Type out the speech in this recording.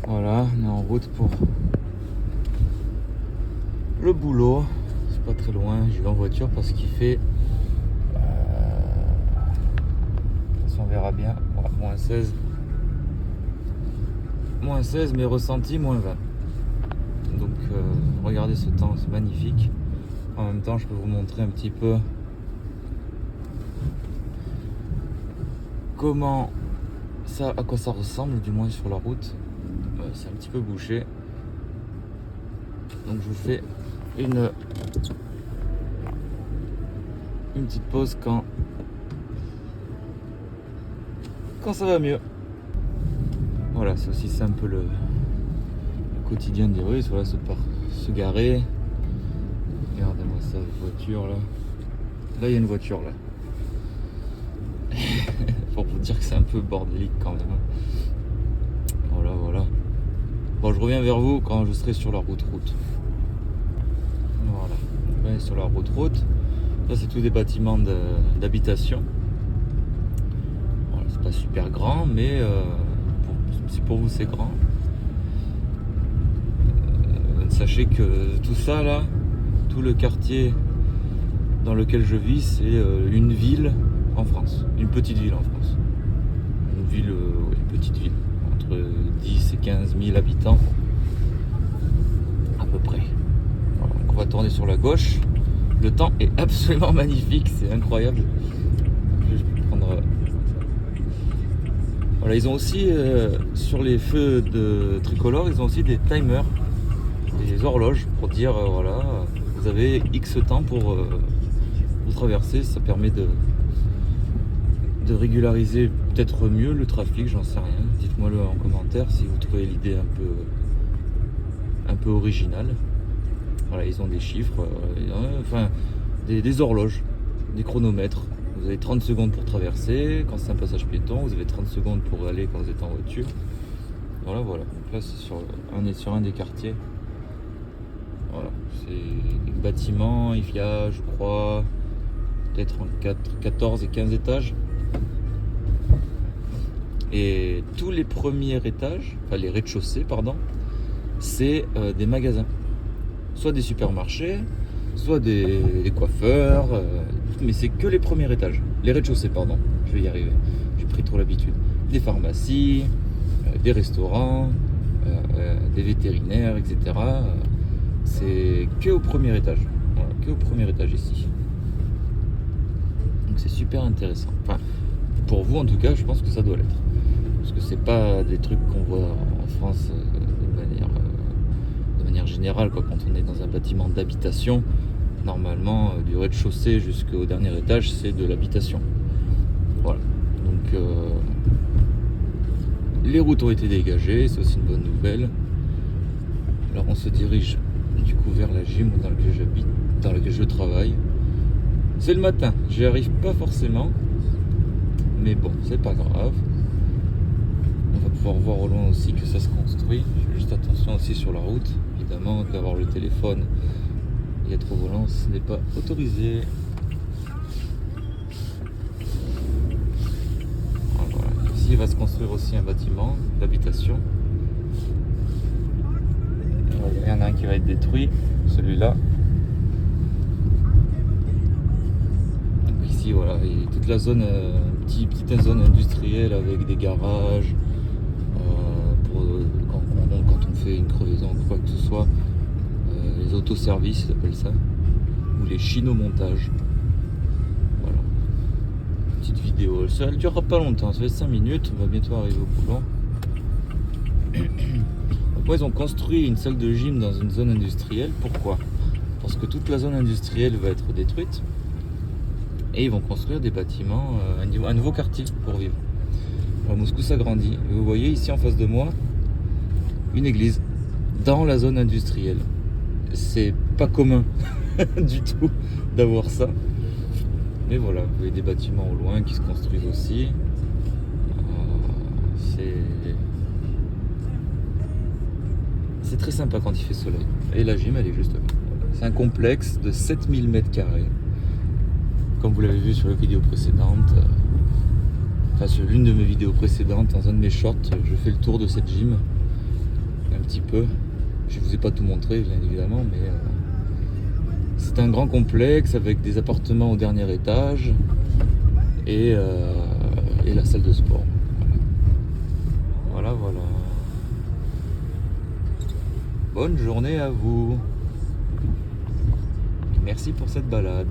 Voilà, on est en route pour le boulot. C'est pas très loin, j'y vais en voiture parce qu'il fait... on verra bien. Ouais, moins 16. Moins 16, mais ressenti moins 20. Donc regardez ce temps, c'est magnifique. En même temps, je peux vous montrer un petit peu comment ça, à quoi ça ressemble, du moins sur la route. C'est un petit peu bouché. Donc je vous fais une petite pause quand ça va mieux. Voilà, c'est aussi ça un peu le quotidien des Russes. Voilà, se garer. Regardez-moi ça, une voiture là. Là, il y a une voiture là. Pour vous dire que c'est un peu bordélique quand même. Voilà, voilà. Bon, je reviens vers vous quand je serai sur la route. Voilà, on est sur la route. Là, c'est tous des bâtiments d'habitation. Voilà, c'est pas super grand, mais si pour vous c'est grand. Sachez que tout ça là, tout le quartier dans lequel je vis, c'est une ville en France, une petite ville en France. Une petite ville, entre 10 et 15 000 habitants, à peu près. Voilà, donc on va tourner sur la gauche. Le temps est absolument magnifique, c'est incroyable. Je vais prendre... Voilà, ils ont aussi, sur les feux de tricolore, ils ont aussi des timers, des horloges pour dire, voilà, vous avez X temps pour traverser. Ça permet de régulariser peut-être mieux le trafic, j'en sais rien. Dites-moi le en commentaire si vous trouvez l'idée un peu originale. Voilà, ils ont des chiffres, enfin des horloges, des chronomètres. Vous avez 30 secondes pour traverser quand c'est un passage piéton, vous avez 30 secondes pour aller quand vous êtes en voiture. Voilà. Donc là, on est sur un des quartiers. Voilà, c'est des bâtiments, il y a, je crois, peut-être en 14 et 15 étages. Et tous les premiers étages, enfin les rez-de-chaussée, pardon, c'est des magasins. Soit des supermarchés, soit des coiffeurs, mais c'est que les premiers étages. Les rez-de-chaussée, pardon, je vais y arriver. J'ai pris trop l'habitude. Des pharmacies, des restaurants, des vétérinaires, etc. C'est que au premier étage. Voilà, que au premier étage ici. Donc c'est super intéressant. Enfin, pour vous en tout cas, je pense que ça doit l'être. Parce que c'est pas des trucs qu'on voit en France de manière générale, quoi. Quand on est dans un bâtiment d'habitation, normalement, du rez-de-chaussée jusqu'au dernier étage, c'est de l'habitation. Voilà. Donc les routes ont été dégagées, c'est aussi une bonne nouvelle. Alors on se dirige du coup vers la gym dans laquelle j'habite, dans laquelle je travaille. C'est le matin, j'y arrive pas forcément, mais bon, c'est pas grave. On va pouvoir voir au loin aussi que ça se construit. Je fais juste attention aussi sur la route, évidemment, d'avoir le téléphone et être au volant, ce n'est pas autorisé. Voilà. Ici, il va se construire aussi un bâtiment d'habitation. Il y en a un qui va être détruit, celui-là. Donc ici, voilà, et toute la zone, petite zone industrielle avec des garages, pour quand on fait une crevaison ou quoi que ce soit, les autoservices, ils appellent ça, ou les chinomontages. Voilà. Petite vidéo, ça ne durera pas longtemps, ça fait 5 minutes, on va bientôt arriver au boulot. Donc, ils ont construit une salle de gym dans une zone industrielle. Pourquoi ? Parce que toute la zone industrielle va être détruite et ils vont construire des bâtiments, un nouveau quartier pour vivre. Alors, Moscou s'agrandit. Et vous voyez ici en face de moi une église dans la zone industrielle. C'est pas commun du tout d'avoir ça. Mais voilà, vous voyez des bâtiments au loin qui se construisent aussi. C'est très sympa quand il fait soleil. Et la gym, elle est juste là. C'est un complexe de 7000 m². Comme vous l'avez vu sur la vidéo précédente, enfin sur l'une de mes vidéos précédentes, dans un de mes shorts, je fais le tour de cette gym. petit peu. Je vous ai pas tout montré, bien évidemment, mais c'est un grand complexe avec des appartements au dernier étage et la salle de sport. Voilà, voilà. Bonne journée à vous. Merci pour cette balade.